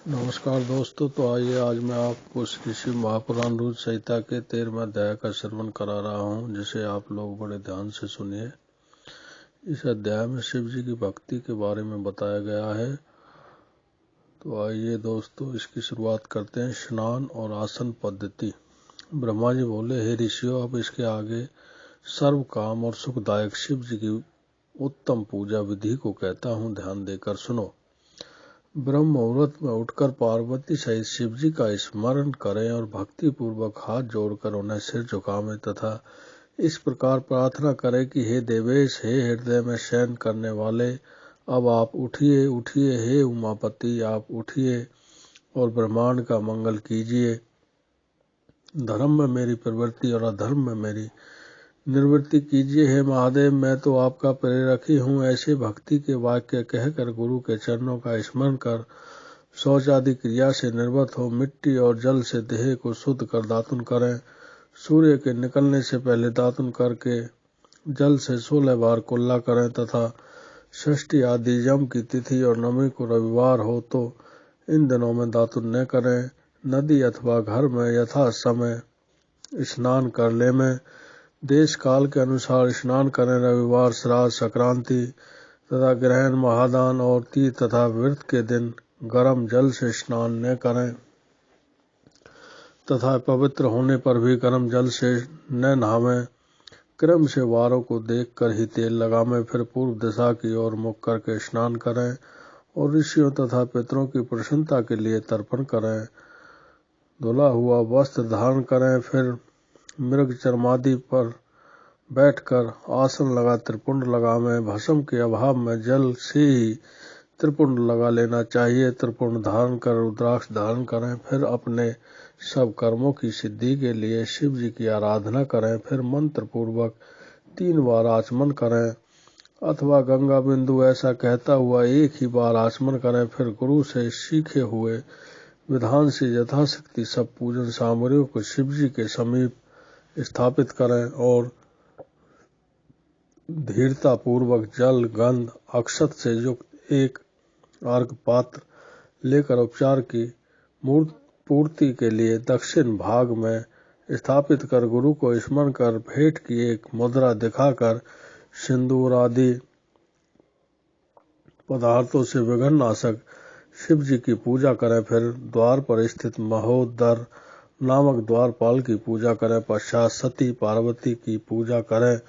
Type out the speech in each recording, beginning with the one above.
नमस्कार दोस्तों। तो आइए आज मैं आपको श्री शिव महापुराण रूद्र संहिता के 13वें अध्याय का श्रवण करा रहा हूँ, जिसे आप लोग बड़े ध्यान से सुनिए। इस अध्याय में शिव जी की भक्ति के बारे में बताया गया है। तो आइए दोस्तों इसकी शुरुआत करते हैं। स्नान और आसन पद्धति। ब्रह्मा जी बोले, हे ऋषियों, अब इसके आगे सर्व काम और सुखदायक शिव जी की उत्तम पूजा विधि को कहता हूँ, ध्यान देकर सुनो। ब्रह्म मुहूर्त में उठकर पार्वती सहित शिव जी का स्मरण करें और भक्ति पूर्वक हाथ जोड़कर उन्हें सिर झुकावें तथा इस प्रकार प्रार्थना करें कि हे देवेश, हे हृदय में शयन करने वाले, अब आप उठिए उठिए, हे उमापति आप उठिए और ब्रह्मांड का मंगल कीजिए। धर्म में मेरी प्रवृत्ति और अधर्म में मेरी निवृत्ति कीजिए। हे महादेव, मैं तो आपका प्रेरक ही हूँ। ऐसे भक्ति के वाक्य कहकर गुरु के चरणों का स्मरण कर शौच आदि क्रिया से निर्वत हो मिट्टी और जल से देह को शुद्ध कर दातुन करें। सूर्य के निकलने से पहले दातुन करके जल से 16 बार कुल्ला करें तथा षष्ठी आदि यम की तिथि और नवमी को रविवार हो तो इन दिनों में दातुन न करें। नदी अथवा घर में यथा समय स्नान कर ले में देश काल के अनुसार स्नान करें। रविवार, श्राद्ध, संक्रांति तथा ग्रहण, महादान और तीर्थ तथा व्रत के दिन गर्म जल से स्नान न करें तथा पवित्र होने पर भी गर्म जल से न नहावें। क्रम से वारों को देखकर ही तेल लगावें, फिर पूर्व दिशा की ओर मुख करके स्नान करें और ऋषियों तथा पितरों की प्रसन्नता के लिए तर्पण करें। धुला हुआ वस्त्र धारण करें, फिर मृग चर्मादि पर बैठकर आसन लगा त्रिपुंड लगावें। भस्म के अभाव में जल से ही त्रिपुंड लगा लेना चाहिए। त्रिपुंड धारण कर रुद्राक्ष धारण करें, फिर अपने सब कर्मों की सिद्धि के लिए शिव जी की आराधना करें। फिर मंत्र पूर्वक 3 बार आचमन करें अथवा गंगा बिंदु ऐसा कहता हुआ एक ही बार आचमन करें। फिर गुरु से सीखे हुए विधान से यथाशक्ति सब पूजन सामग्रियों को शिव जी के समीप स्थापित करें और धीरता पूर्वक जल, गंध, अक्षत से युक्त एक अर्घ पात्र लेकर उपचार की पूर्ति के लिए दक्षिण भाग में स्थापित कर गुरु को स्मरण कर भेंट की एक मुद्रा दिखाकर सिंदूर आदि पदार्थों से विघ्ननाशक शिव जी की पूजा करें। फिर द्वार पर स्थित महोदर नामक द्वारपाल की पूजा करें। पश्चात सती पार्वती की पूजा करें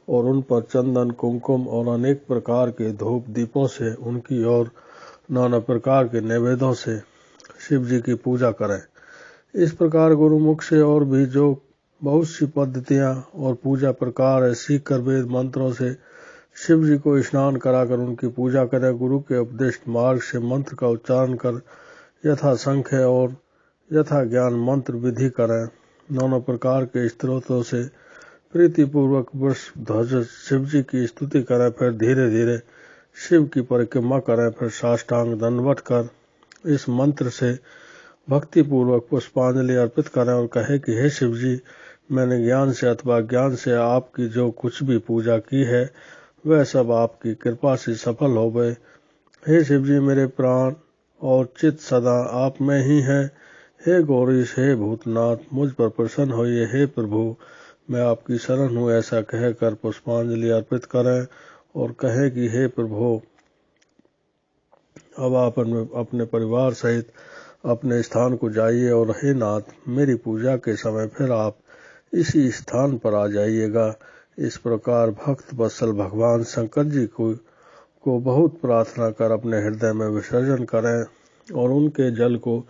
और उन पर चंदन, कुमकुम और अनेक प्रकार के धूप दीपों से उनकी और नाना प्रकार के नैवेद्यों से शिव जी की पूजा करें। इस प्रकार गुरुमुख से और भी जो बहुत सी पद्धतियां और पूजा प्रकार है सीखकर वेद मंत्रों से शिव जी को स्नान कराकर उनकी पूजा करें। गुरु के उपदिष्ट मार्ग से मंत्र का उच्चारण कर यथा संख्य और यथा ज्ञान मंत्र विधि करें। नाना प्रकार के स्तोत्रों से प्रीति पूर्वक ध्वज शिव जी की स्तुति करें। फिर धीरे धीरे शिव की परिक्रमा करें। फिर साष्टांग दंडवत कर इस मंत्र से भक्ति पूर्वक पुष्पांजलि अर्पित करें और कहे कि हे शिव जी, मैंने ज्ञान से अथवा ज्ञान से आपकी जो कुछ भी पूजा की है वह सब आपकी कृपा से सफल हो गए। हे शिव जी, मेरे प्राण और चित्त सदा आप में ही है। हे गौरीश, हे भूतनाथ, मुझ पर प्रसन्न होइए। हे प्रभु, मैं आपकी शरण हूँ। ऐसा कहकर पुष्पांजलि अर्पित करें और कहें कि हे प्रभु, अब आप अपने परिवार सहित अपने स्थान को जाइए और हे नाथ, मेरी पूजा के समय फिर आप इसी स्थान पर आ जाइएगा। इस प्रकार भक्त वत्सल भगवान शंकर जी को बहुत प्रार्थना कर अपने हृदय में विसर्जन करें और उनके जल को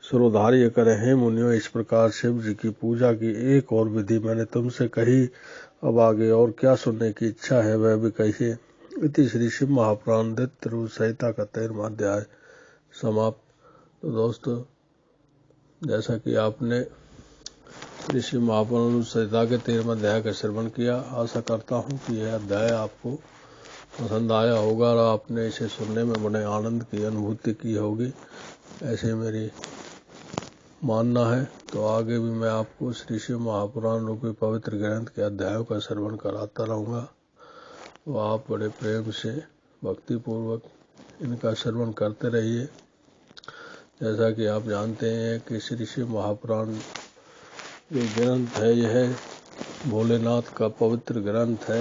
सुरोधार्य करें। हे मुनियों, इस प्रकार शिव जी की पूजा की एक और विधि मैंने तुमसे कही। अब आगे और क्या सुनने की इच्छा है वह भी कहिए। इति श्री शिव महापुराण द्वितीय रूद्र संहिता का 13वां अध्याय समाप्त। तो दोस्तों, जैसा कि आपने श्री शिव महापुराण रूद्र संहिता के 13वें अध्याय का श्रवण किया, आशा करता हूँ कि यह अध्याय आपको पसंद आया होगा और आपने इसे सुनने में बड़े आनंद की अनुभूति की होगी, ऐसे मेरी मानना है। तो आगे भी मैं आपको श्री शिव महापुराण रूपी पवित्र ग्रंथ के अध्यायों का श्रवण कराता रहूँगा। तो आप बड़े प्रेम से भक्ति पूर्वक इनका श्रवण करते रहिए। जैसा कि आप जानते हैं कि श्री शिव महापुराण ये ग्रंथ है, यह भोलेनाथ का पवित्र ग्रंथ है।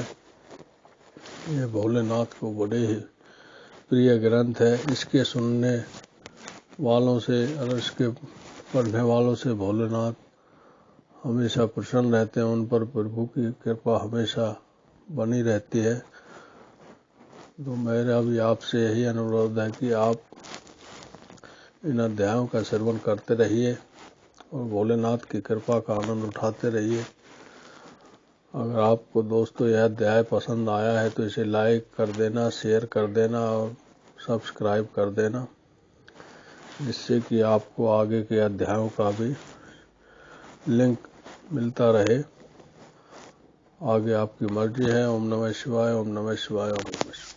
यह भोलेनाथ को बड़े ही प्रिय ग्रंथ है। इसके सुनने वालों से और इसके पढ़ने वालों से भोलेनाथ हमेशा प्रसन्न रहते हैं, उन पर प्रभु की कृपा हमेशा बनी रहती है। तो मेरा भी आपसे यही अनुरोध है कि आप इन अध्यायों का श्रवण करते रहिए और भोलेनाथ की कृपा का आनंद उठाते रहिए। अगर आपको दोस्तों यह अध्याय पसंद आया है तो इसे लाइक कर देना, शेयर कर देना और सब्सक्राइब कर देना, जिससे कि आपको आगे के अध्यायों का भी लिंक मिलता रहे। आगे आपकी मर्जी है। ओम नमः शिवाय, ओम नमः शिवाय, ओम नमः शिवाय।